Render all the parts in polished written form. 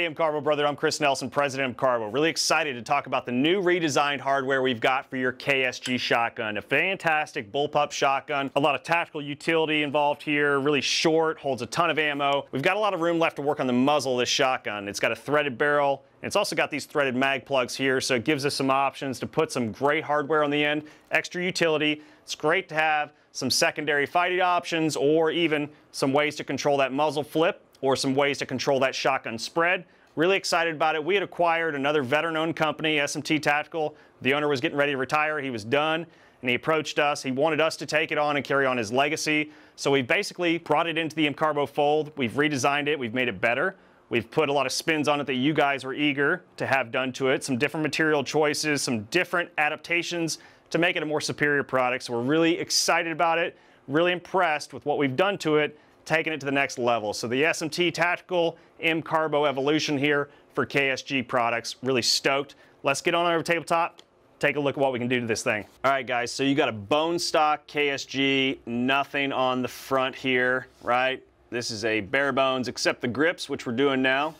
Hey, MCARBO brother, I'm Chris Nelson, president of MCARBO. Really excited to talk about the new redesigned hardware we've got for your KSG shotgun. A fantastic bullpup shotgun, a lot of tactical utility involved here, really short, holds a ton of ammo. We've got a lot of room left to work on the muzzle of this shotgun. It's got a threaded barrel, and it's also got these threaded mag plugs here, so it gives us some options to put some great hardware on the end, extra utility. It's great to have some secondary fighting options, or even some ways to control that muzzle flip, or some ways to control that shotgun spread. Really excited about it. We had acquired another veteran-owned company, SMT Tactical. The owner was getting ready to retire. He was done, and he approached us. He wanted us to take it on and carry on his legacy. So we basically brought it into the MCARBO fold. We've redesigned it. We've made it better. We've put a lot of spins on it that you guys were eager to have done to it. Some different material choices, some different adaptations to make it a more superior product. So we're really excited about it, really impressed with what we've done to it, taking it to the next level. So the SMT Tactical MCARBO evolution here for KSG products, really stoked. Let's get on over tabletop, take a look at what we can do to this thing. All right guys, so you got a bone stock KSG, nothing on the front here, right? This is a bare bones, except the grips, which we're doing now.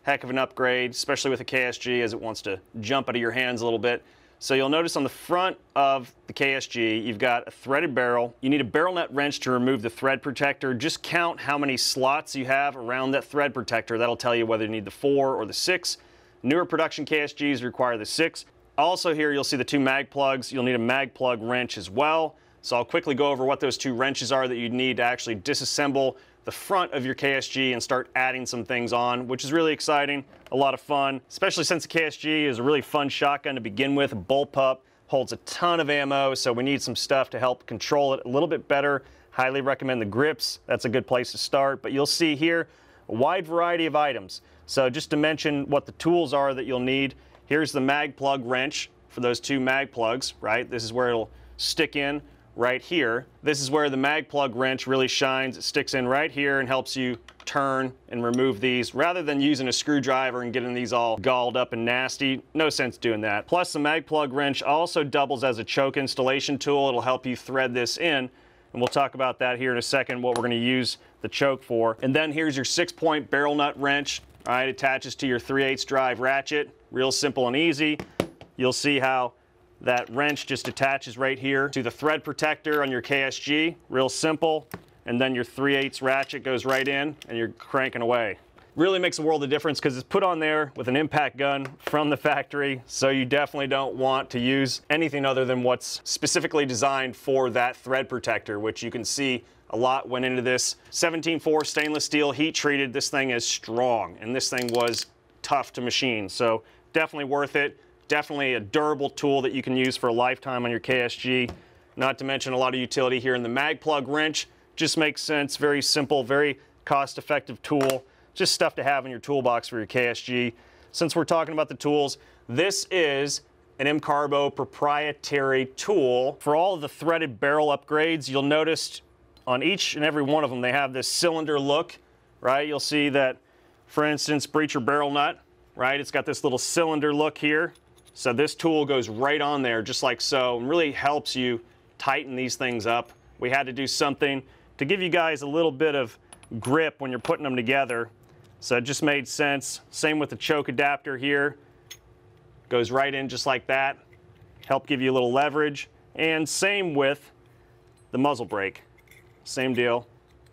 Heck of an upgrade, especially with the KSG as it wants to jump out of your hands a little bit. So you'll notice on the front of the KSG, you've got a threaded barrel. You need a barrel nut wrench to remove the thread protector. Just count how many slots you have around that thread protector. That'll tell you whether you need the 4 or the 6. Newer production KSGs require the 6. Also here, you'll see the 2 mag plugs. You'll need a mag plug wrench as well. So I'll quickly go over what those 2 wrenches are that you'd need to actually disassemble the front of your KSG and start adding some things on, which is really exciting, a lot of fun, especially since the KSG is a really fun shotgun to begin with. A bullpup, holds a ton of ammo, so we need some stuff to help control it a little bit better. Highly recommend the grips. That's a good place to start, but you'll see here a wide variety of items. So just to mention what the tools are that you'll need, here's the mag plug wrench for those 2 mag plugs, right? This is where it'll stick in. Right here. This is where the mag plug wrench really shines. It sticks in right here and helps you turn and remove these rather than using a screwdriver and getting these all galled up and nasty. No sense doing that. Plus the mag plug wrench also doubles as a choke installation tool. It'll help you thread this in, and we'll talk about that here in a second, what we're going to use the choke for. And then here's your 6-point barrel nut wrench. All right, attaches to your 3/8 drive ratchet. Real simple and easy. You'll see how that wrench just attaches right here to the thread protector on your KSG. Real simple. And then your 3/8 ratchet goes right in and you're cranking away. Really makes a world of difference because it's put on there with an impact gun from the factory. So you definitely don't want to use anything other than what's specifically designed for that thread protector, which you can see a lot went into this. 17.4 stainless steel, heat treated. This thing is strong and this thing was tough to machine. So definitely worth it. Definitely a durable tool that you can use for a lifetime on your KSG. Not to mention a lot of utility here in the mag plug wrench. Just makes sense, very simple, very cost-effective tool. Just stuff to have in your toolbox for your KSG. Since we're talking about the tools, this is an MCARBO proprietary tool. For all of the threaded barrel upgrades, you'll notice on each and every one of them, they have this cylinder look, right? You'll see that, for instance, breacher barrel nut, right? It's got this little cylinder look here. So this tool goes right on there just like so and really helps you tighten these things up. We had to do something to give you guys a little bit of grip when you're putting them together. So it just made sense. Same with the choke adapter here. Goes right in just like that. Help give you a little leverage. And same with the muzzle brake. Same deal.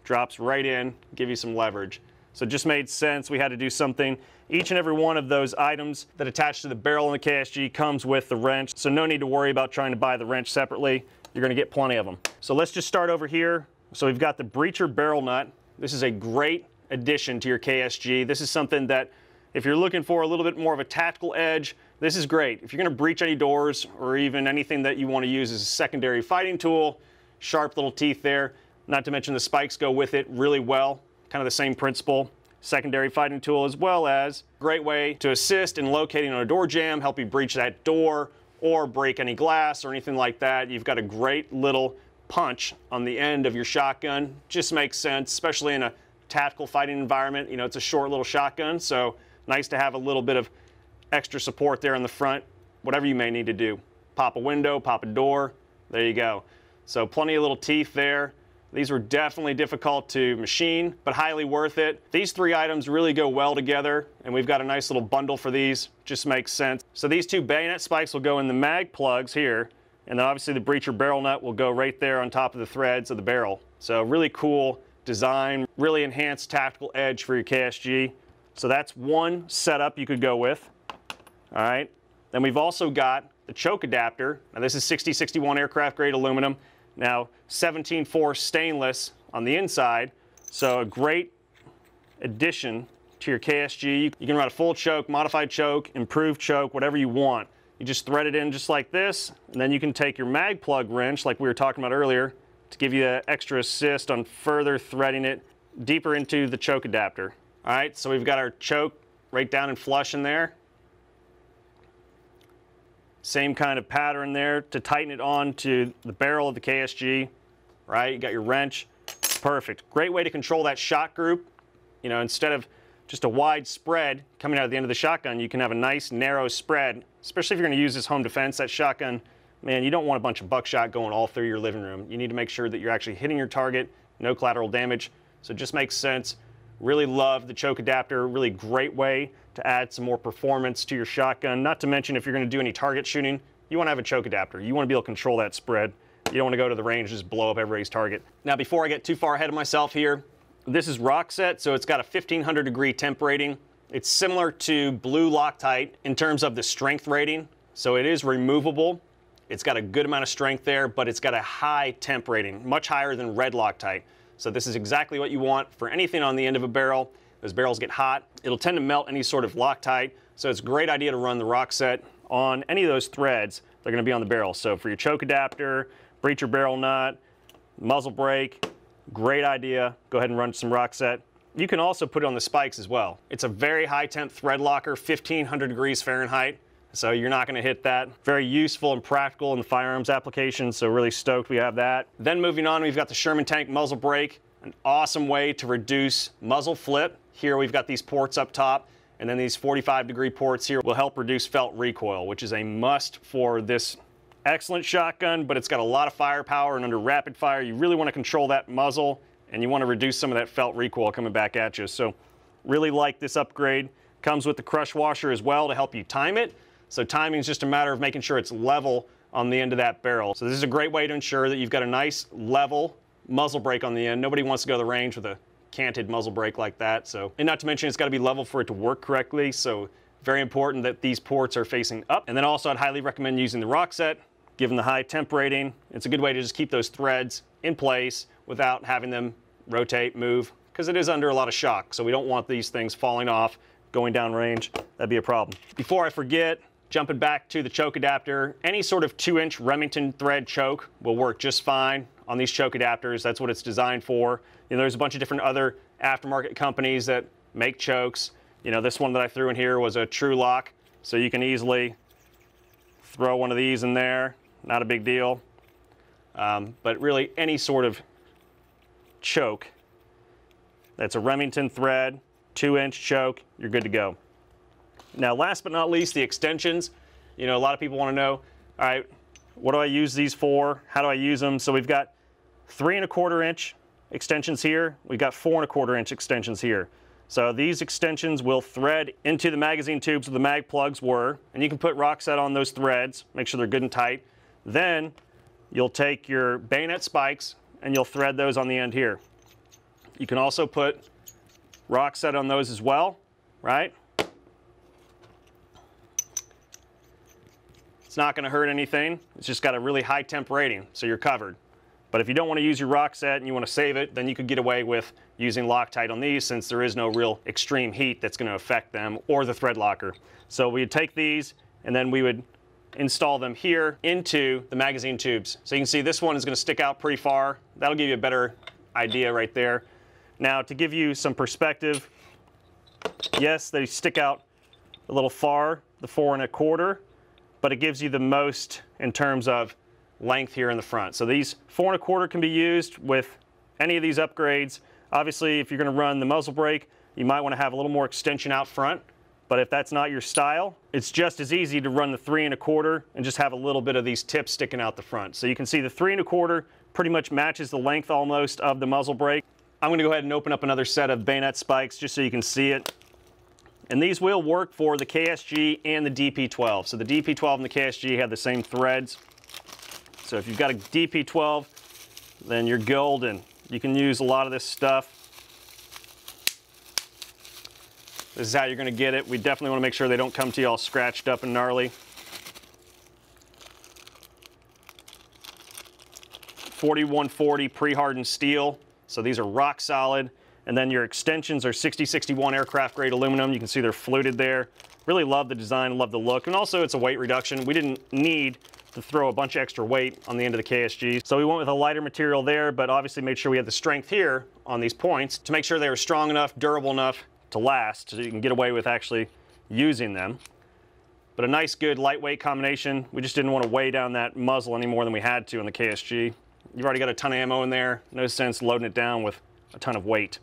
Drops right in, give you some leverage. So it just made sense. We had to do something. Each and every one of those items that attach to the barrel in the KSG comes with the wrench, so no need to worry about trying to buy the wrench separately. You're going to get plenty of them. So let's just start over here. So we've got the breacher barrel nut. This is a great addition to your KSG. This is something that if you're looking for a little bit more of a tactical edge, this is great. If you're going to breach any doors or even anything that you want to use as a secondary fighting tool, sharp little teeth there. Not to mention the spikes go with it really well. Kind of the same principle. Secondary fighting tool, as well as a great way to assist in locating on a door jamb, help you breach that door or break any glass or anything like that. You've got a great little punch on the end of your shotgun. Just makes sense, especially in a tactical fighting environment. You know, it's a short little shotgun, so nice to have a little bit of extra support there in the front, whatever you may need to do. Pop a window, pop a door, there you go. So plenty of little teeth there. These were definitely difficult to machine, but highly worth it. These three items really go well together, and we've got a nice little bundle for these. Just makes sense. So these two bayonet spikes will go in the mag plugs here, and then obviously the breacher barrel nut will go right there on top of the threads of the barrel. So really cool design, really enhanced tactical edge for your KSG. So that's one setup you could go with. All right. Then we've also got the choke adapter. Now this is 6061 aircraft grade aluminum. Now 17.4 stainless on the inside. So a great addition to your KSG. You can run a full choke, modified choke, improved choke, whatever you want. You just thread it in just like this, and then you can take your mag plug wrench like we were talking about earlier to give you an extra assist on further threading it deeper into the choke adapter. All right, so we've got our choke right down and flush in there. Same kind of pattern there to tighten it on to the barrel of the KSG, right? You got your wrench, perfect. Great way to control that shot group. You know, instead of just a wide spread coming out of the end of the shotgun, you can have a nice narrow spread, especially if you're gonna use this home defense. That shotgun, man, you don't want a bunch of buckshot going all through your living room. You need to make sure that you're actually hitting your target, no collateral damage. So it just makes sense. Really love the choke adapter, really great way to add some more performance to your shotgun. Not to mention if you're gonna do any target shooting, you wanna have a choke adapter. You wanna be able to control that spread. You don't wanna go to the range and just blow up everybody's target. Now before I get too far ahead of myself here, this is rock set, so it's got a 1500 degree temp rating. It's similar to blue Loctite in terms of the strength rating. So it is removable. It's got a good amount of strength there, but it's got a high temp rating, much higher than red Loctite. So this is exactly what you want for anything on the end of a barrel. Those barrels get hot. It'll tend to melt any sort of Loctite. So it's a great idea to run the rock set on any of those threads that are gonna be on the barrel. So for your choke adapter, breacher barrel nut, muzzle brake, great idea. Go ahead and run some rock set. You can also put it on the spikes as well. It's a very high temp thread locker, 1500 degrees Fahrenheit. So you're not gonna hit that. Very useful and practical in the firearms application, so really stoked we have that. Then moving on, we've got the Sherman tank muzzle brake, an awesome way to reduce muzzle flip. Here we've got these ports up top, and then these 45 degree ports here will help reduce felt recoil, which is a must for this excellent shotgun, but it's got a lot of firepower, and under rapid fire, you really wanna control that muzzle, and you wanna reduce some of that felt recoil coming back at you. So really like this upgrade. Comes with the crush washer as well to help you time it. So timing is just a matter of making sure it's level on the end of that barrel. So this is a great way to ensure that you've got a nice level muzzle brake on the end. Nobody wants to go to the range with a canted muzzle brake like that. So, and not to mention it's got to be level for it to work correctly. So very important that these ports are facing up. And then also I'd highly recommend using the rock set, given the high temp rating. It's a good way to just keep those threads in place without having them rotate, move, because it is under a lot of shock. So we don't want these things falling off, going down range. That'd be a problem. Before I forget, jumping back to the choke adapter, any sort of 2-inch Remington thread choke will work just fine on these choke adapters. That's what it's designed for. You know, there's a bunch of different other aftermarket companies that make chokes. You know, this one that I threw in here was a True Lock, so you can easily throw one of these in there. Not a big deal. But really any sort of choke that's a Remington thread, 2-inch choke, you're good to go. Now, last but not least, the extensions. You know, a lot of people want to know, all right, what do I use these for? How do I use them? So we've got 3¼ inch extensions here. We've got 4¼ inch extensions here. So these extensions will thread into the magazine tubes where the mag plugs were, and you can put rock set on those threads, make sure they're good and tight. Then you'll take your bayonet spikes and you'll thread those on the end here. You can also put rock set on those as well, right? It's not going to hurt anything. It's just got a really high temp rating, so you're covered. But if you don't want to use your rock set and you want to save it, then you could get away with using Loctite on these, since there is no real extreme heat that's going to affect them or the thread locker. So we'd take these and then we would install them here into the magazine tubes. So you can see this one is going to stick out pretty far. That'll give you a better idea right there. Now, to give you some perspective, yes, they stick out a little far, the 4¼ but it gives you the most in terms of length here in the front. So these 4¼ can be used with any of these upgrades. Obviously, if you're going to run the muzzle brake, you might want to have a little more extension out front. But if that's not your style, it's just as easy to run the 3¼ and just have a little bit of these tips sticking out the front. So you can see the 3¼ Pretty much matches the length almost of the muzzle brake. I'm going to go ahead and open up another set of bayonet spikes just so you can see it. And these will work for the KSG and the DP12. So the DP12 and the KSG have the same threads. So if you've got a DP12, then you're golden. You can use a lot of this stuff. This is how you're going to get it. We definitely want to make sure they don't come to you all scratched up and gnarly. 4140 pre-hardened steel. So these are rock solid. And then your extensions are 6061 aircraft grade aluminum. You can see they're fluted there. Really love the design, love the look. And also it's a weight reduction. We didn't need to throw a bunch of extra weight on the end of the KSG. So we went with a lighter material there, but obviously made sure we had the strength here on these points to make sure they were strong enough, durable enough to last, so you can get away with actually using them. But a nice, good, lightweight combination. We just didn't want to weigh down that muzzle any more than we had to on the KSG. You've already got a ton of ammo in there. No sense loading it down with a ton of weight.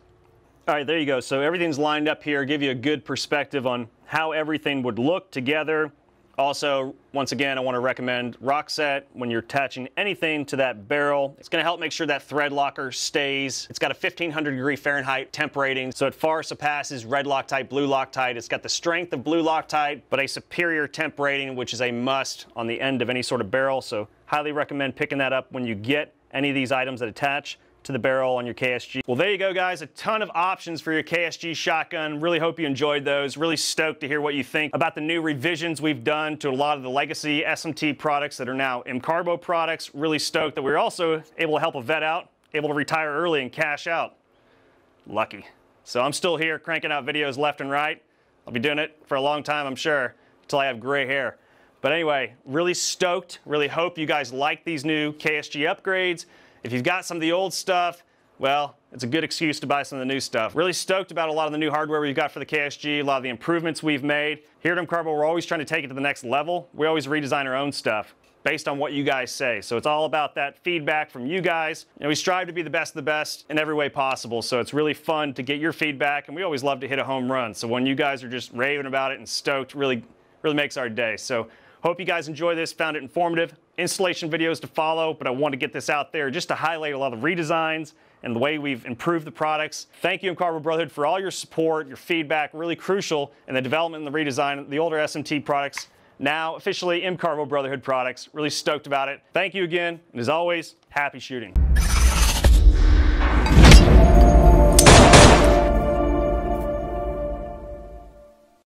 All right, there you go. So everything's lined up here. Give you a good perspective on how everything would look together. Also, once again, I want to recommend Rock Set when you're attaching anything to that barrel. It's going to help make sure that thread locker stays. It's got a 1500 degree Fahrenheit temp rating, so it far surpasses red Loctite, blue Loctite. It's got the strength of blue Loctite, but a superior temp rating, which is a must on the end of any sort of barrel. So highly recommend picking that up when you get any of these items that attach to the barrel on your KSG. Well, there you go, guys. A ton of options for your KSG shotgun. Really hope you enjoyed those. Really stoked to hear what you think about the new revisions we've done to a lot of the legacy SMT products that are now MCARBO products. Really stoked that we were also able to help a vet out, able to retire early and cash out. Lucky. So I'm still here cranking out videos left and right. I'll be doing it for a long time, I'm sure, until I have gray hair. But anyway, really stoked. Really hope you guys like these new KSG upgrades. If you've got some of the old stuff, well, it's a good excuse to buy some of the new stuff. Really stoked about a lot of the new hardware we've got for the KSG, a lot of the improvements we've made. Here at MCARBO, we're always trying to take it to the next level. We always redesign our own stuff based on what you guys say. So it's all about that feedback from you guys. And we strive to be the best of the best in every way possible. So it's really fun to get your feedback, and we always love to hit a home run. So when you guys are just raving about it and stoked, really makes our day. So hope you guys enjoy this, found it informative. Installation videos to follow, but I want to get this out there just to highlight a lot of redesigns and the way we've improved the products. Thank you, MCARBO Brotherhood, for all your support, your feedback, really crucial in the development and the redesign of the older SMT products, now officially MCARBO Brotherhood products. Really stoked about it. Thank you again, and as always, happy shooting.